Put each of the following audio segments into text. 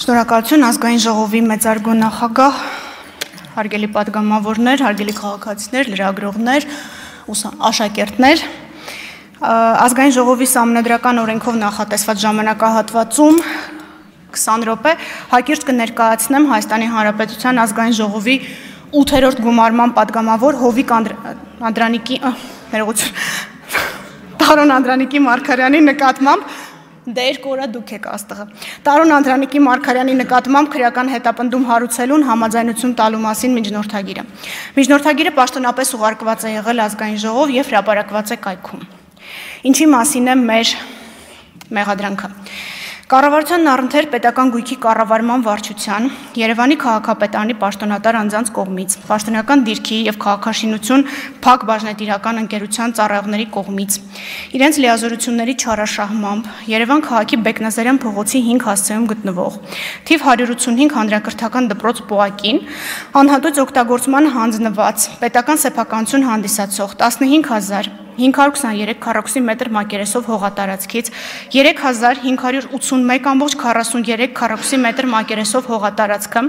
Շնորհակալություն ազգային ժողովի մեծարգո նախագահ, հարգելի պատգամավորներ, հարգելի քաղաքացիներ, լրագրողներ, աշակերտներ, ազգային ժողովի սահմանադրական օրենքով նախատեսված ժամանակահատվածում 20 րոպե հակիրճ կներկայացնեմ Հայաստանի Հանրապետության ազգային ժողովի 8-րդ գումարման պատգամավոր Հովիկ Տարոն Անդրանիկի Մարգարյանի նկատմամբ Դեր կորա դուք եք աստղը։ Տարոն Անդրանիկի Մարգարյանի նկատմամբ քրեական հետապնդում հարուցելուն համաձայնություն տալու մասին միջնորդագիրը։ Միջնորդագիրը պաշտոնապես ուղարկված է եղել ազգային ժողով եւ հրապարակված է կայքում։ Ինչի մասին է մեր մեղադրանքը։ Կառավարությանն առընթեր պետական գույքի կառավարման վարչության, Երևանի քաղաքապետարանի պաշտոնատար անձանց կողմից, պաշտոնական դիրքի եւ քաղաքաշինություն փակ բաժնետիրական ընկերության ծառայողների կողմից, իրենց լիազորությունների չարաշահմամբ, Երևան քաղաքի Բեկնազարյան փողոցի 5 հասցեում գտնվող, թիվ 185 հանրակրթական դպրոց Պոակին, անհատույց օգտագործման հանձնված, պետական սեփականություն հանդիսացող 15523 քառակուսի մետր մակերեսով հողատարածքից 3581.43 քառակուսի մետր մակերեսով հողատարածքը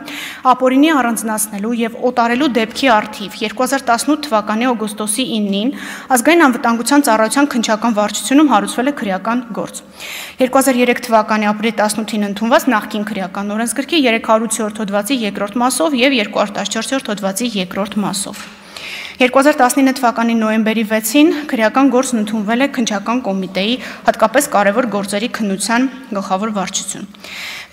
ապօրինի առանձնացնելու եւ օտարելու դեպքի առթիվ 2018 թվականի օգոստոսի 9-ին ազգային անվտանգության ծառայության քննչական վարչությունում հարուցվել է քրեական գործ։ 2003 թվականի ապրիլի 18-ին ընդունված նախկին քրեական օրենսգրքի 308-րդ հոդվածի 2-րդ մասով եւ 214-րդ հոդվածի 2-րդ մասով։ 2019 թվականի նոյեմբերի 6-ին քրեական գործն ընդունվել է քննչական կոմիտեի հատկապես կարևոր գործերի քննության գլխավոր վարչություն։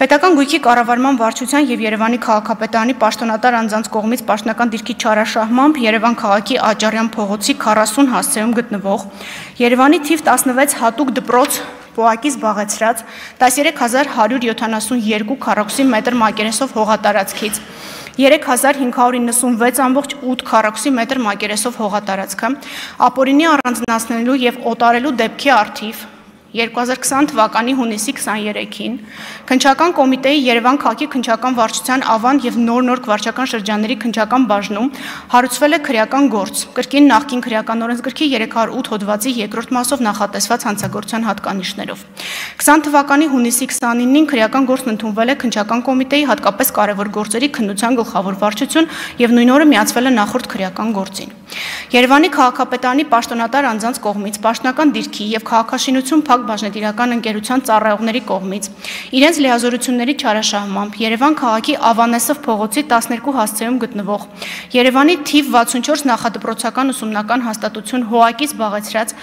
Պետական գույքի կառավարման վարչության եւ Երևանի քաղաքապետարանի պաշտոնատար անձանց կողմից պաշտոնական դիրքի չարաշահմամբ Երևան քաղաքի Աճարյան փողոցի 40 հասցեում գտնվող Երևանի թիվ 16 հատուկ դպրոց Պոակի զբաղեցրած 13172 քառակուսի մետր մակերեսով հողատարածքից 3596.8 քառակուսի մետր մակերեսով հողատարածքը ապօրինի առանձնացնելու եւ օտարելու դեպքի առթիվ 2020 թվականի հունիսի 23-ին քննչական կոմիտեի Երևան քաղաքի քննչական վարչության Ավանդ եւ Նոր վարչական շրջանների քննչական բաժնում հարուցվել է քրեական գործ կրկին նախկին քրեական օրենսգրքի 308 հոդվածի 2-րդ մասով նախատեսված հանցագործության հատկանիշներով 20 թվականի հունիսի 29-ին քրեական գործն ընդունվել է քննչական կոմիտեի հատկապես կարևոր գործերի քննության գլխավոր վարչություն եւ նույն օրը միացվել է նախորդ քրեական գործին Երևանի քաղաքապետարանի պաշտոնատար անձանց կողմից պաշտոնական դիրքի եւ քաղաքաշինություն փակ բաժնետիրական ընկերության ծառայողների կողմից իրենց լիազորությունների չարաշահմամբ Երևան քաղաքի Ավանեսով փողոցի 12 հասցեում գտնվող Երևանի թիվ 64 նախադպրոցական ուսումնական հաստատություն հոակից զբաղեցրած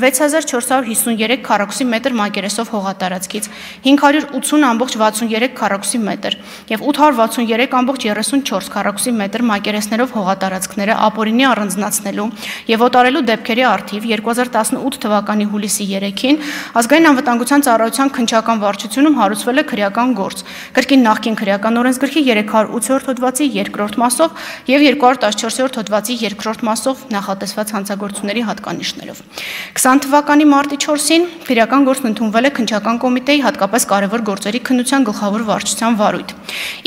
6453 քառակուսի մետր մակերեսով հողատարածքից 580.63 քառակուսի մետր եւ 863.34 քառակուսի մետր մակերեսներով հողատարածքները ապօրինի առանձնացնելու եւ օտարելու դեպքերի առթիվ 2018 թվականի հուլիսի 3-ին Ազգային անվտանգության ծառայության քննչական վարչությունում հարուցվել է քրեական գործ կրկին նախկին քրեական օրենսգրքի 308-րդ հոդվածի 2-րդ մասով եւ 214-րդ հոդվածի 2-րդ մասով նախատեսված հանցագործությունների հատկանիշներով 20 թվականի մարտի 4-ին քրեական գործն ընդունվել է քննչական կոմիտեի հատկապես կարևոր գործերի քննության գլխավոր վարչության վարույթ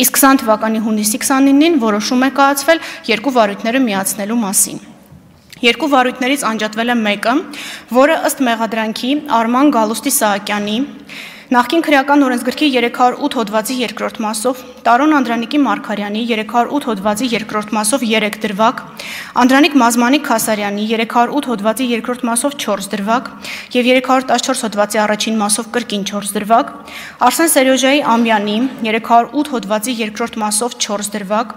իսկ 20 թվականի հունիսի 29-ին որոշում է կայացվել երկու վարույթները միացնելու մասին Երկու վարույթներից անջատվել է մեկը, որը ըստ մեղադրանքի Արման Գալուստի Սահակյանի նախկին քրեական օրենսգրքի 308 հոդվածի 2-րդ մասով, Տարոն Անդրանիկի Մարգարյանի 308 հոդվածի 2-րդ մասով 3 դրվագ, Անդրանիկ Մազմանիկ Քասարյանի 308 հոդվածի 2-րդ մասով 4 դրվագ եւ 314 հոդվածի առաջին մասով կրկին 4 դրվագ, Արսեն Սերյոժայի Ամյանի 308 հոդվածի 2-րդ մասով 4 դրվագ,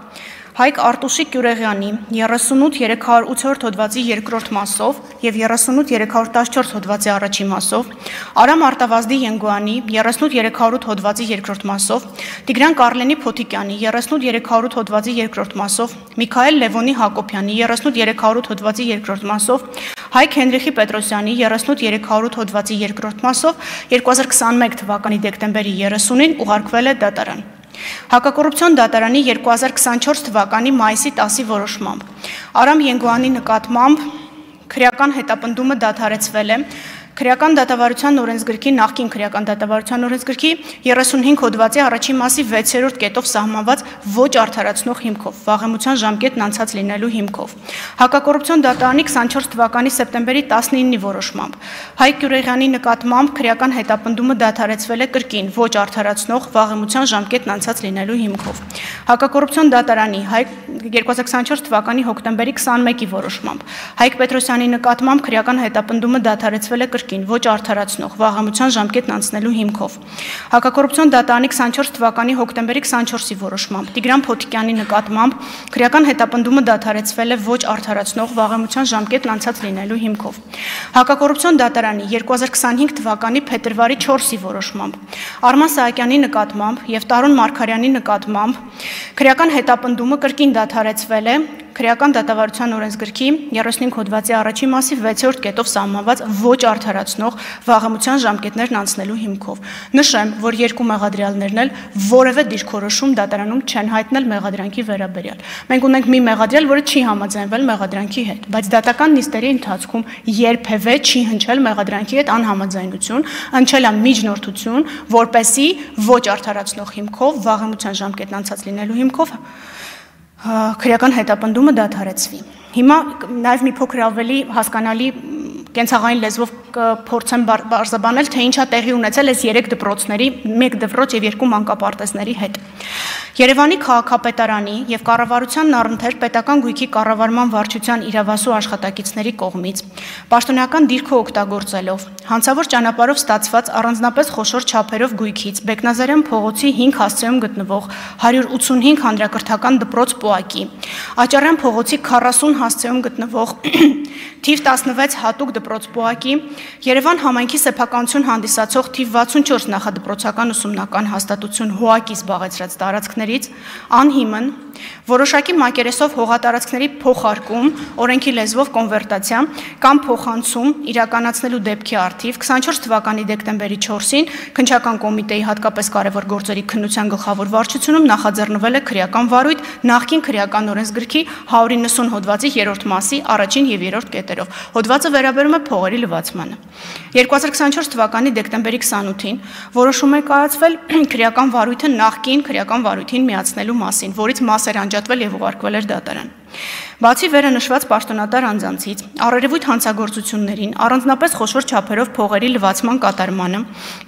Հայկ Արտուշի Կյուրեղյանի 38-308 հոդվածի 2-րդ մասով եւ 38-314 հոդվածի առաջին մասով, Արամ Արտավազդի Ենգոյանի 38-308 հոդվածի 2-րդ մասով, Տիգրան Կարլենի Փոթիկյանի 38-308 հոդվածի 2-րդ մասով, Միքայել Լևոնի Հակոբյանի 38-308 հոդվածի 2-րդ մասով, Հայկ Հենրիխի Պետրոսյանի 38-308 հոդվածի 2-րդ մասով 2021 թվականի դեկտեմբերի 30-ին ուղարկվել է դատարան։ Հակակոռուպցիոն դատարանի 2024 թվականի մայիսի 10-ի որոշմամբ Արամ Ենգոյանի նկատմամբ քրեական հետապնդումը դադարեցվել է Քրեական դատավարության օրենսգրքի նախկին քրեական դատավարության օրենսգրքի 35 հոդվածի առաջին մասի 6-րդ կետով սահմանված ոչ արդարացնող հիմքով, վաղեմության ժամկետն անցած լինելու հիմքով։ Հակակոռուպցիոն դատարանի 24 թվականի սեպտեմբերի 19-ի որոշմամբ Հայկ Գյուղեղյանի նկատմամբ քրեական հետապնդումը դադարեցվել է կրկին ոչ արդարացնող վաղեմության ժամկետն անցած լինելու հիմքով։ Հակակոռուպցիոն դատարանի 2024 թվականի հոկտեմբերի 21-ի որոշմամբ Հայկ Պետրոսյանի նկատմամբ քրեական հետապնդումը դադարեցվել է կրկին ոչ արդարացնող վաղեմության ժամկետն անցնելու հիմքով։ Հակակոռուպցիոն դատարանի 24 թվականի հոկտեմբերի 24-ի որոշմամբ Տիգրան Փոթիկյանի նկատմամբ քրեական հետապնդումը դադարեցվել է ոչ արդարացնող վաղեմության ժամկետն անցած լինելու հիմքով։ Հակակոռուպցիոն դատարանի 2025 թվականի փետրվարի 4-ի որոշմամբ Արման Սահակյանի նկատմամբ եւ Տարոն Մարգարյանի նկատմամբ քրեական հետապնդումը կրկին դադարեցվել է քրեական դատավարության օրենսգրքի 35 հոդվածի առաջին մասի 6-րդ կետով սահմանված ոչ արդարացնող վաղեմության ժամկետներն անցնելու հիմքով։ Նշեմ, որ երկու մեղադրյալներն էլ որևէ դիրքորոշում դատարանում չեն հայտնել մեղադրանքի վերաբերյալ։ Մենք ունենք մի մեղադրյալ, որը չի համաձայնվել մեղադրանքի հետ, բայց դատական նիստերի ընթացքում երբևէ չի հնչել մեղադրանքի հետ անհամաձայնություն, հնչել է միջնորդություն, որպեսզի ոչ արդարացնող հիմքով վաղեմության ժամկետն անցած լինելու հիմքով քրեական հետապնդումը դադարեցվի։ Հիմա նաև մի փոքր ավելի հասկանալի կենցաղային լեզվով կփորձեմ բարձրաբանել, թե ինչա տեղի ունեցել այս 3 դպրոցների, 1 դպրոց եւ 2 մանկապարտեզների հետ։ Երևանի քաղաքապետարանի եւ կառավարությանն առընթեր պետական գույքի կառավարման վարչության իրավասու աշխատակիցների կողմից պաշտոնական դիրքը օգտագործելով հանցավոր ճանապարհով ստացված առանձնապես խոշոր չափերով գույքից Բեկնազարյան փողոցի 5 հասցեում գտնվող 185 հանրակրթական դպրոց Պոակի, Աճարյան փողոցի 40 հասցեում գտնվող թիվ 16 հատուկ դպրոց Պոակի, Երևան համայնքի սեփականություն հանդիսացող թիվ 64 նախադպրոցական ուսումնական հաստատություն ՀՈԱԿ-ի զբաղեցրած տարածքներից անհիմն որոշակի մակերեսով հողատարածքների փոխարկում, օրենքի լեզվով կոնվերտացիա կամ փոխանցում իրականացնելու դեպքի առթիվ 24 թվականի դեկտեմբերի 4-ին քննչական կոմիտեի հատկապես կարևոր գործերի քննության գլխավոր վարչությունում նախաձեռնվել է քրեական վարույթ նախկին քրեական օրենսգրքի 190 հոդվածի 3-րդ մասի առաջին եւ 3-րդ կետերով։ Հոդվածը վերաբերում է փողերի լվացմանը։ 2024 թվականի դեկտեմբերի 28-ին որոշում է կայացվել քրեական վարույթը նախկին քրեական վարույթին միացնելու մասին, որից մաս էր անջատվել եւ ուղարկվել էր դատարան։ Բացի վերը նշված պաշտոնատար անձանցից առերևույթ հանցագործություններին առանձնապես խոշոր չափերով փողերի լվացման կատարմանը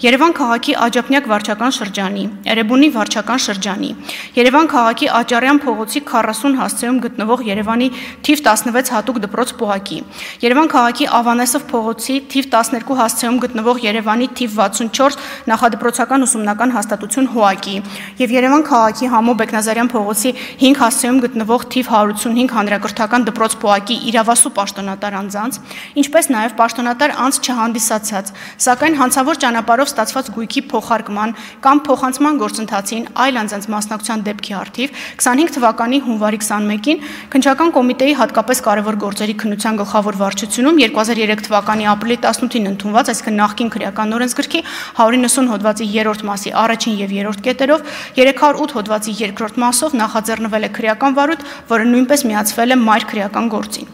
Երևան քաղաքի Աջափնյակ վարչական շրջանի, Էրեբունի վարչական շրջանի, Երևան քաղաքի Աճարյան փողոցի 40 հասցեում գտնվող Երևանի թիվ 16 հատուկ դպրոց Պոակի, Երևան քաղաքի Ավանեսով փողոցի թիվ 12 հասցեում գտնվող Երևանի թիվ 64 նախադպրոցական ուսումնական հաստատություն ՀՈԱԿ-ի եւ Երևան քաղաքի Համո Բեկնազարյան փողոցի 5 հասցեում գտնվող թիվ 185 հանրակրթական դպրոց Պոակի իրավասու պաշտոնատար անձանց, ինչպես նաև պաշտոնատար անձ չհանդիսացած, սակայն հանցավոր ճանապարհով ստացված գույքի փոխարկման կամ փոխանցման գործընթացին այլ անձանց մասնակցության դեպքի առթիվ 25 թվականի հունվարի 21-ին քննչական կոմիտեի հատկապես կարևոր գործերի քննության գլխավոր վարչությունում 2003 թվականի ապրիլի 18-ին ընդունված, այսինքն նախկին քրեական օրենսգրքի 190 հոդվածի 3-րդ մասի առաջին եւ 3-րդ կետերով 308 հոդվածի 2-րդ մասով նախաձեռնվել է քրեական վարույթ, որը նույնպես միացվել է մայր քրեական գործին։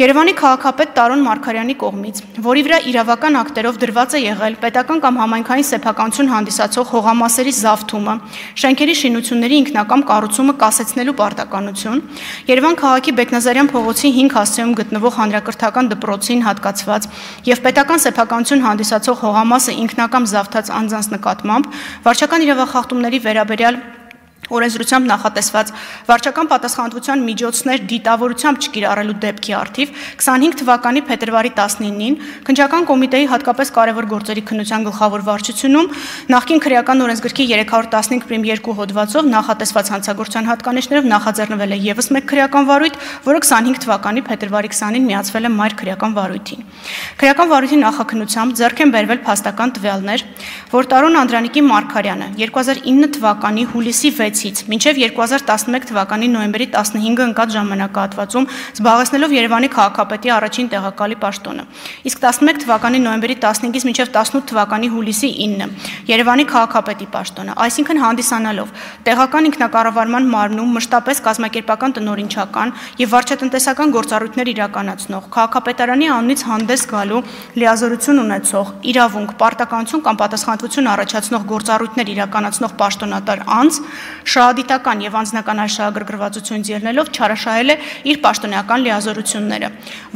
Երևանի քաղաքապետ Տարոն Մարգարյանի կողմից, որի վրա իրավական ակտերով դրված է եղել պետական կամ համայնքային սեփականություն հանդիսացող հողամասերի զավթումը, շենքերի շինությունների ինքնակամ կառուցումը կասեցնելու պարտականություն, Երևան քաղաքի Բեկնազարյան փողոցի 5 հասցեում գտնվող հանրակրթական դպրոցին հատկացված եւ պետական սեփականություն հանդիսացող հողամասը ինքնակամ զավթած անձանց նկատմամբ վարչական իրավախախտումների վերաբերյալ օրենսդրությամբ նախատեսված վարչական պատասխանատվության միջոցներ դիտավորությամբ չկիրառելու դեպքի առթիվ 25 թվականի փետրվարի 19-ին քննչական կոմիտեի հատկապես կարևոր գործերի քննության գլխավոր վարչությունում նախկին քրեական օրենսգրքի 315-2 հոդվածով նախատեսված հանցագործության հատկանիշներով նախաձեռնվել է եւս մեկ քրեական վարույթ, որը 25 թվականի փետրվարի 20-ին միացվել է մայր քրեական վարույթին։ Քրեական վարույթի նախաքննությամբ ձեռք են բերվել փաստական տվյալներ, որ Տարոն Անդրանիկի Մարգարյանը 2009 թվականի հուլիսի 6-ից մինչև 2011 թվականի նոյեմբերի 15-ը ընկած ժամանակահատվածում զբաղեցնելով Երևանի քաղաքապետի առաջին տեղակալի պաշտոնը, իսկ 11 թվականի նոյեմբերի 15-ից մինչև 18 թվականի հուլիսի 9-ը Երևանի քաղաքապետի պաշտոնը, այսինքն հանդիսանալով տեղական ինքնակառավարման մարմնում մշտապես կազմակերպական տնօրինչական եւ վարչատնտեսական գործառույթներ իրականացնող, քաղաքապետարանի անունից հանդես գալու լիազորություն ունեցող, իրավունք, պարտականություն կամ պատասխանատվություն առաջացնող գործառույթներ իրականացնող պաշտոնատար անձ շահադիտական եւ անձնական այլ շահագրգռվածություն ելնելով չարաշահել է իր պաշտոնեական լիազորությունները,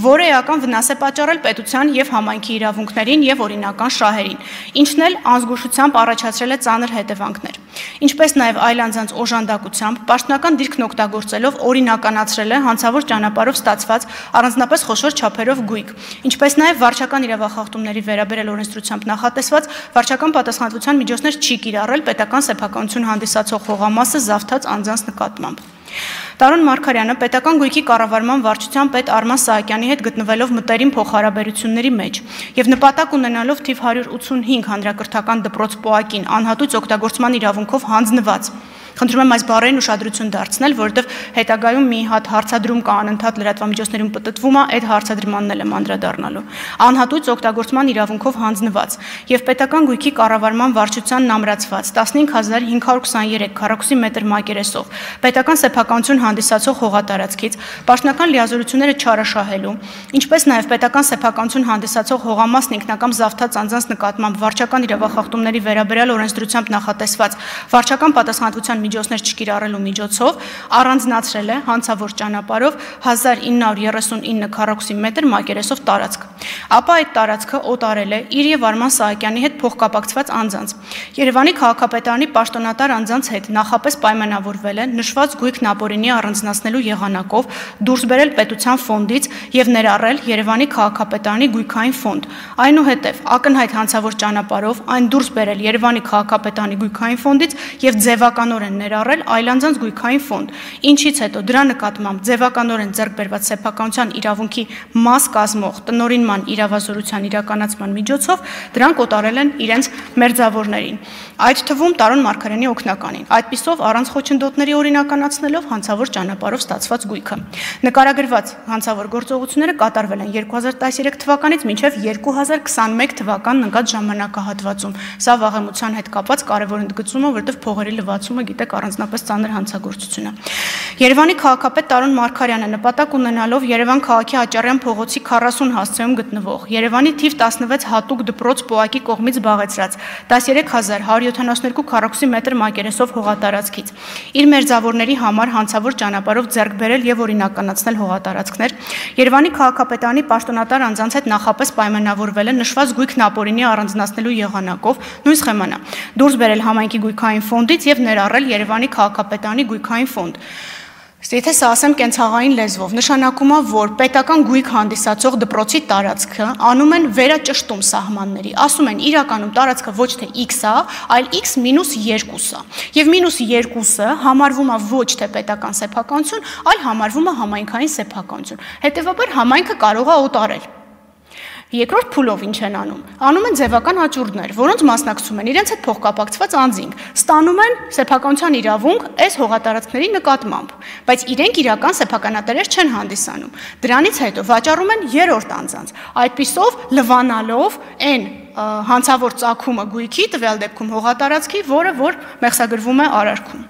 որը էական վնաս է պատճառել պետության եւ համայնքի իրավունքներին եւ օրինական շահերին, ինչն էլ անզգուշությամբ առաջացրել է ծանր հետևանքներ, ինչպես նաեւ այլ անձանց օժանդակությամբ պաշտոնական դիրքն օգտագործելով օրինականացրել է հանցավոր ճանապարհով ստացված առանձնապես խոշոր չափերով գույք, ինչպես նաեւ վարչական իրավախախտումների վերաբերել օրենսդրությամբ նախատեսված վարչական պատասխանատվության միջոցներ չի կիրառել պետական սեփականություն հանդիսացող հողամասը զավթած անձանց նկատմամբ։ Տարոն Մարգարյանը պետական գույքի կառավարման վարչության պետ Արման Սահակյանի հետ գտնվելով մտերիմ փոխհարաբերությունների մեջ եւ նպատակ ունենալով թիվ 185 հանրակրթական դպրոց ՊՕԱԿ-ին անհատույց օգտագործման իրավունքով հանձնված Խնդրում եմ այս բառերին ուշադրություն դարձնել, որովհետև հետագայում մի հատ հարցադրում կա անընդհատ լրատվամիջոցներում պտտվում է, այդ հարցադրմանն էլ եմ անդրադառնալու։ Անհատույց օգտագործման իրավունքով հանձնված եւ պետական գույքի կառավարման վարչությանն ամրացված 15523 քառակուսի մետր մակերեսով պետական սեփականություն հանդիսացող հողատարածքից պաշտոնական լիազորությունները չարաշահելու, ինչպես նաեւ պետական սեփականություն հանդիսացող հողամասն ինքնակամ զավթած անձանց նկատմամբ վարչական իրավախախտումների վերաբերյալ օրենսդրությամբ նախատեսված վարչական պատասխանատվության միջոցներ չկիրառելու միջոցով առանձնացրել է հանցավոր ճանապարհով 1939 քառակուսի մետր մակերեսով տարածք։ Ապա այդ տարածքը օտարել է իր եւ Արման Սահակյանի հետ փոխկապակցված անձանց։ Երևանի քաղաքապետարանի պաշտոնատար անձանց հետ նախապես պայմանավորվել է նշված գույքն ապօրինի առանձնացնելու եղանակով դուրս բերել պետության ֆոնդից եւ ներառել Երևանի քաղաքապետարանի գույքային ֆոնդ։ Այնուհետև ակնհայտ հանցավոր ճանապարհով այն դուրս բերել Երևանի քաղաքապետարանի գույքային ֆոնդից եւ ձևականորեն ներառել այլ անձանց գույքային ֆոնդ, ինչից հետո դրա նկատմամբ ձևականորեն ձեռք բերված սեփականության իրավունքի մաս կազմող տնօրինման իրավազորության իրականացման միջոցով դրանք օտարել են իրենց մերձավորներին, այդ թվում Տարոն Մարգարյանի օգնականին, այդպիսով առանց խոչընդոտների օրինականացնելով հանցավոր ճանապարհով ստացված գույքը։ Նկարագրված հանցավոր գործողությունները կատարվել են 2013 թվականից մինչև 2021 թվականն ընկած ժամանակահատվածում։ Սա վաղեմության հետ կապված կարևոր ընդգծում է, որովհետև փողերի լվացումը գիտեք առանձնապես ծանր հանցագործություն է։ Երևանի քաղաքապետ Տարոն Մարգարյանը նպատակ ունենալով Երևան քաղաքի Աճարյան փողոցի 40 հասցեում գտնվող Երևանի թիվ 16 հատուկ դպրոց ՊՕԱԿ-ի կողմից զբաղեցրած 13172 քառակուսի մետր մակերեսով հողատարածքից իր մերձավորների համար հանցավոր ճանապարհով ձեռք բերել եւ օրինականացնել հողատարածքներ, Երևանի քաղաքապետարանի պաշտոնատար անձանց հետ նախապես պայմանավորվել է նշված գույքն ապօրինի առանձնացնելու եղանակով նույն սխեմանա դուրս բերել համայնքի գույքային ֆոնդից եւ ներառել Երևանի քաղաքապետարանի գույքային ֆոնդ։ Եթե սա ասեմ կենցաղային լեզվով, նշանակում է, որ պետական գույք հանդիսացող դպրոցի տարածքը անում են վերաճշտում սահմանների, ասում են իրականում տարածքը ոչ թե X է, այլ X մինուս 2 է, եւ մինուս 2-ը համարվում է ոչ թե պետական սեփականություն, այլ համարվում է համայնքային սեփականություն, հետեւաբար համայնքը կարող է օտարել։ Երկրորդ փուլով ինչ են անում։ Անում են ձևական հաճուրդներ, որոնց մասնակցում են իրենց հետ փոխկապակցված անձինք, ստանում են սեփականության իրավունք այս հողատարածքների նկատմամբ, բայց իրենք իրական սեփականատերեր չեն հանդիսանում։ Դրանից հետո վաճառում են երրորդ անձանց, այդպիսով լվանալով այն հանցավոր ծագումը գույքի, տվյալ դեպքում հողատարածքի, որը որ մեղսագրվում է արարքում։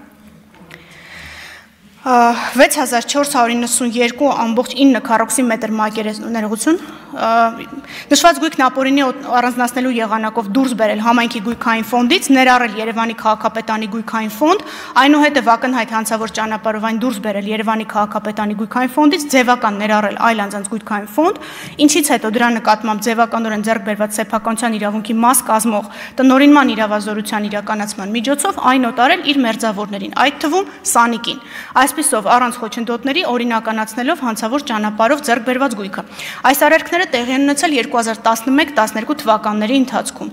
6492.9 քառակուսի մետր մակերեսություն նշված գույքն ապօրինի առանձնացնելու եղանակով դուրս բերել համայնքի գույքային ֆոնդից, ներառել Երևանի քաղաքապետարանի գույքային ֆոնդ, այնուհետև ակնհայտ հանցավոր ճանապարհով այն դուրս բերել Երևանի քաղաքապետարանի գույքային ֆոնդից, ձևական ներառել այլ անձանց գույքային ֆոնդ, ինչից հետո դրա նկատմամբ ձևականորեն ձեռք բերված սեփականության իրավունքի մաս կազմող տնօրինման իրավազորության իրականացման միջոցով այն օտարել իր մերձավորներին, այդ թվում Սանիկին։ Այսպիսով առանց խոչընդոտների օրինականացնելով հանցավոր ճանապարհով ձեռք բերված գույքը։ Այս արարքները տեղի են ունեցել 2011-12 թվականների ընթացքում։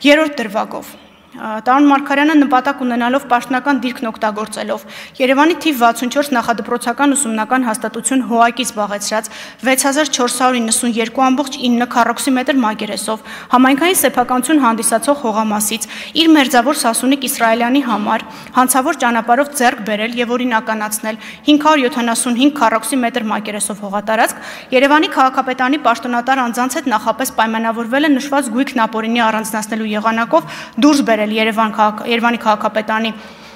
Երրորդ դրվագով Տարոն Մարգարյանը նպատակ ունենալով պաշտոնական դիրքն օգտագործելով Երևանի թիվ 64 նախադպրոցական ուսումնական հաստատություն ՀՕԱԿ-ից զբաղեցրած 6492.9 քառակուսի մակերեսով համայնքային սեփականություն հանդիսացող հողամասից իր մերձավոր Սասունիկ Իսրայելյանի համար հանցավոր ճանապարհով ձեռք բերել եւ օրինականացնել 575 քառակուսի մակերեսով հողատարածք Երևանի քաղաքապետարանի պաշտոնատար անձանց հետ նախապես պայմանավորվել է նշված գույքն ապօրինի առանձնացնելու եղանակով դուրս բերել Երևանի քաղաքապետարանի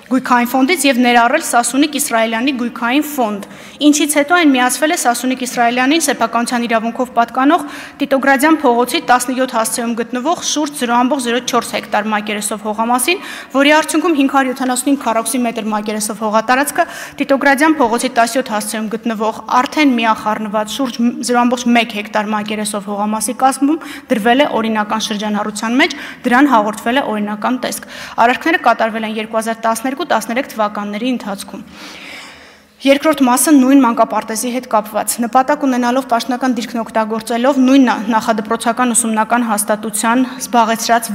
գույքային ֆոնդից եւ ներառել Սասունիկ Իսրայելյանի գույքային ֆոնդ, ինչից հետո այն միացվել է Սասունիկ Իսրայելյանին սեփականության իրավունքով պատկանող Տիտոգրադյան փողոցի 17 հասցեում գտնվող շուրջ 0.04 հեկտար մակերեսով հողամասին, որի արդյունքում 575 քառակուսի մակերեսով հողատարածքը Տիտոգրադյան փողոցի 17 հասցեում գտնվող արդեն միախառնված շուրջ 0.1 հեկտար մակերեսով հողամասի կազմում դրվել է օրինական շրջանառության մեջ, դրան հաղորդվել է օրինական տեսք։ Արարքները կատարվել են 2012-13 թվականների ընթացքում։ Երկրորդ մասը նույն մանկապարտեզի հետ կապված նպատակ ունենալով պաշտոնական դիրքն օգտագործելով նույն նախադպրոցական ուսումնական հաստատության զբաղեցրած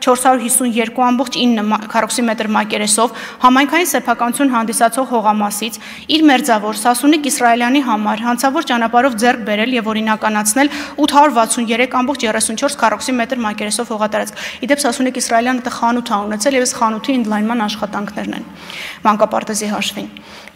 6452.9 քառակուսի մակերեսով համայնքային սեփականություն հանդիսացող հողամասից իր մերձավոր Սասունիկ Իսրայելյանի համար հանցավոր ճանապարհով ձեռք բերել եւ օրինականացնել 863.34 քառակուսի մակերեսով հողատարածք։ Իդեպ Սասունիկ Իսրայելյանը դա խանութ է ունեցել եւ այս խանութի ընդլայնման աշխատանքներն են մանկապարտեզի հաշվին։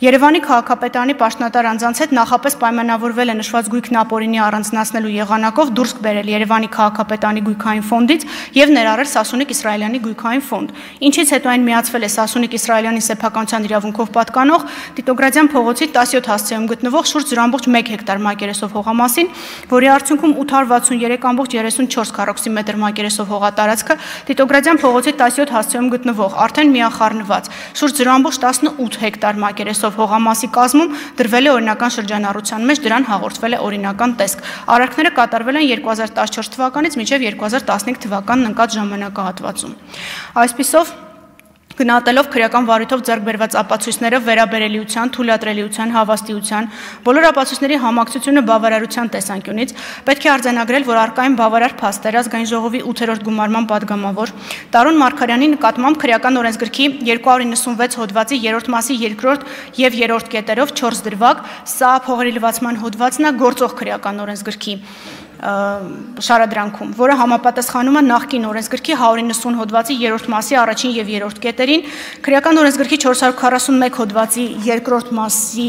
Երևանի քաղաքապետարանի պաշտոնատար անձանց հետ նախապես պայմանավորվել է նշված գույքն ապօրինի առանձնացնելու եղանակով դուրս բերել Երևանի քաղաքապետարանի գույքային ֆոնդից եւ ներառել Սասունիկ Իսրայելյանի գույքային ֆոնդ, ինչից հետո այն միացվել է Սասունիկ Իսրայելյանի սեփականության իրավունքով պատկանող Տիտոգրադյան փողոցի 17 հասցեում գտնվող շուրջ 0.1 հեկտար մակերեսով հողամասին, որի արդյունքում 863.34 քառակուսի մակերեսով հողատարածքը Տիտոգրադյան փողոցի 17 հասցեում գտնվող արդեն միախառնված շուրջ 0.18 հեկտար մակերեսով հողամասի կազմում դրվել է օրինական շրջանառության մեջ, դրան հաղորդվել է օրինական տեսք։ Արարքները կատարվել են 2014 թվականից մինչև 2015 թվականն ընկած ժամանակահատվածում։ Այսպիսով գնահատելով քրեական վարույթով ձեռք բերված ապացույցները վերաբերելիության, թույլատրելիության, հավաստիության, բոլոր ապացույցների համակցությունը բավարարության տեսանկյունից պետք է արձանագրել, որ առկա են բավարար փաստեր ազգային ժողովի 8-րդ գումարման падգամավոր Տարոն Մարգարյանի նկատմամբ քրեական օրենսգրքի 296 հոդվածի 3-րդ մասի 2-րդ եւ 3-րդ կետերով 4 դրվագ, սա փողերի լվացման հոդվածն է գործող քրեական օրենսգրքի շարադրանքում, որը համապատասխանում է նախկին օրենսգրքի 190 հոդվածի 3-րդ մասի առաջին եւ 3-րդ կետերին, քրեական օրենսգրքի 441 հոդվածի 2-րդ մասի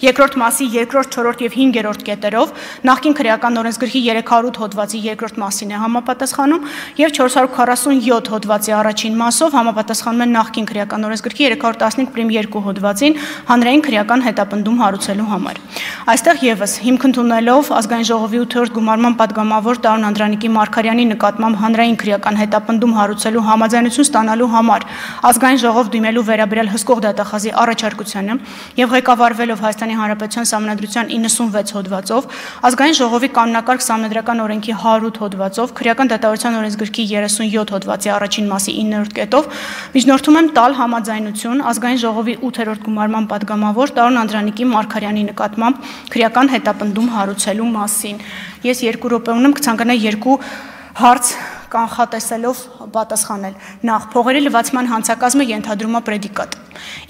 2-րդ մասի 2-րդ, 4-րդ եւ 5-րդ կետերով, նախկին քրեական օրենսգրքի 308 հոդվածի 2-րդ մասին է համապատասխանում եւ 447 հոդվածի առաջին մասով համապատասխանում են նախկին քրեական օրենսգրքի 315.2 հոդվածին հանրային քրեական հետապնդում հարուցելու համար։ Այստեղ եւս հիմք ընդունելով ազգային ժողովի 8-րդ գումարման падգամավոր Տարոն Անդրանիկի Մարգարյանի նկատմամբ հանրային քրեական հետապնդում հարուցելու համաձայնություն ստանալու համար ազգային ժողով դիմելու վերաբերյալ հսկող դատախազի առաջարկությանը եւ ղեկավարվելով Հայաստանի Հանրապետության Սահմանադրության 96 հոդվածով, ազգային ժողովի կանոնակարգ սահմանադրական օրենքի 108 հոդվածով, քրեական դատավարության օրենսգրքի 37 հոդվածի առաջին մասի 9-րդ կետով միջնորդում եմ տալ համաձայնություն ազգային ժողովի 8-րդ գումարման падգամավոր Տարոն Անդրանիկի Մարգարյանի նկատմամբ քրեական հետապնդում հարուցելու մասին։ Ես 2 րոպե ունեմ, կցանկանայի 2 հարց կանխատեսելով պատասխանել։ Նախ, փողերի լվացման հանցակազմը ենթադրում է պրեդիկատ։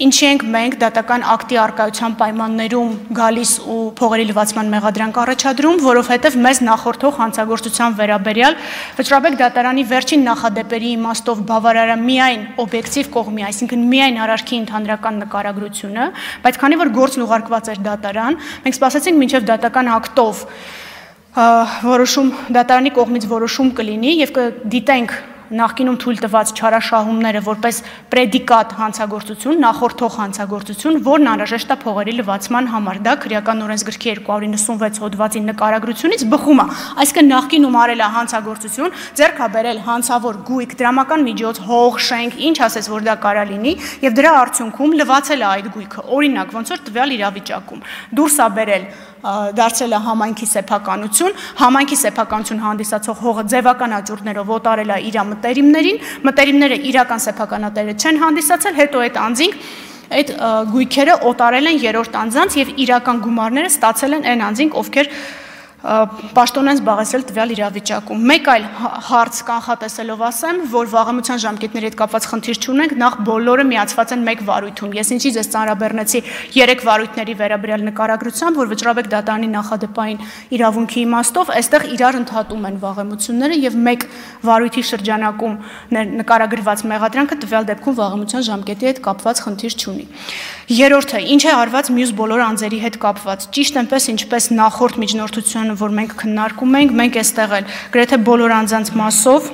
Ինչի ենք մենք դատական ակտի առկայության պայմաններում գալիս ու փողերի լվացման մեղադրանք առաջադրում, որովհետև մեզ նախորդող հանցագործության վերաբերյալ Վճռաբեկ դատարանի վերջին նախադեպերի իմաստով բավարար է միայն օբյեկտիվ կողմի, այսինքն միայն արարքի ընդհանրական նկարագրությունը, բայց քանի որ գործն ուղարկված էր դատարան, մենք սպասեցինք մինչև դատական ակտով որոշում դատարանի կողմից որոշում կլինի եւ կդիտենք նախկինում թույլ տված չարաշահումները որպես պրեդիկատ հանցագործություն, նախորդող հանցագործություն, որն անհրաժեշտ է փողերի լվացման համար։ Դա քրեական օրենսգրքի 296 հոդվածի նկարագրությունից բխում է։ Այսինքն նախկինում արել է հանցագործություն, ձեռք է բերել հանցավոր գույք, դրամական միջոց, հող, շենք, ինչ ասես որ դա կարա լինի, եւ դրա արդյունքում լվացել է այդ գույքը։ Օրինակ, ոնց որ տվյալ իրավիճակում դուրս է բերել դարձել է համայնքի սեփականություն հանդիսացող հողը ձևական աճուրդներով օտարել է իր մտերիմները իրական սեփականատերը չեն հանդիսացել, հետո այդ անձինք այդ գույքերը օտարել են երրորդ անձանց եւ իրական գումարները ստացել են այն անձինք, ովքեր պաշտոնեն զբաղեցրել տվյալ իրավիճակում։ Մեկ այլ հարց կանխատեսելով ասեմ, որ վաղեմության ժամկետների հետ կապված խնդիր չունենք, նախ բոլորը միացված են մեկ վարույթում։ Ես ինչի ձեզ ծանրաբեռնեցի 3 վարույթների վերաբերյալ նկարագրությամբ, որ Վճռաբեկ դատարանի նախադեպային իրավունքի իմաստով այստեղ իրար ընդհատում են վաղեմությունները եւ մեկ վարույթի շրջանակում նկարագրված մեղադրանքը տվյալ դեպքում վաղեմության ժամկետի հետ կապված խնդիր չունի։ Երրորդը, ինչ է արված մյուս բոլոր անձերի հետ կապված։ Ճիշտ այնպես, ինչպես նախորդ միջնորդությունը, որ մենք քննարկում ենք, մենք այստեղ էլ գրեթե բոլոր անձանց մասով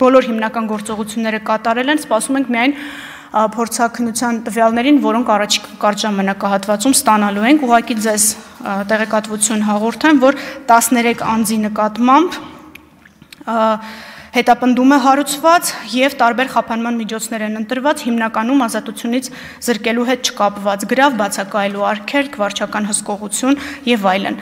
բոլոր հիմնական գործողությունները կատարել են, սպասում ենք միայն փորձաքննության տվյալներին, որոնք առաջիկա կարճ ժամանակահատվածում ստանալու ենք։ Ուղղակի ձեզ տեղեկատվություն հաղորդեմ, որ 13 անձի նկատմամբ հետապնդում է հարուցված եւ տարբեր խափանման միջոցներ են ընտրված, հիմնականում ազատությունից զրկելու հետ չկապված, գրավ, բացակայելու արգելք, վարչական հսկողություն եւ այլն։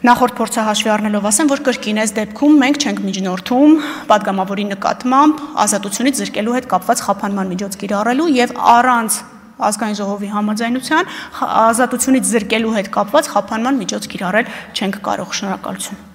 Նախորդ փորձը հաշվի առնելով ասեմ, որ կրկին այս դեպքում մենք չենք միջնորդում պատգամավորի նկատմամբ ազատությունից զրկելու հետ կապված խափանման միջոց կիրառելու եւ առանց ազգային ժողովի համաձայնության ազատությունից զրկելու հետ կապված խափանման միջոց կիրառել չենք կարող։ Շնորհակալություն։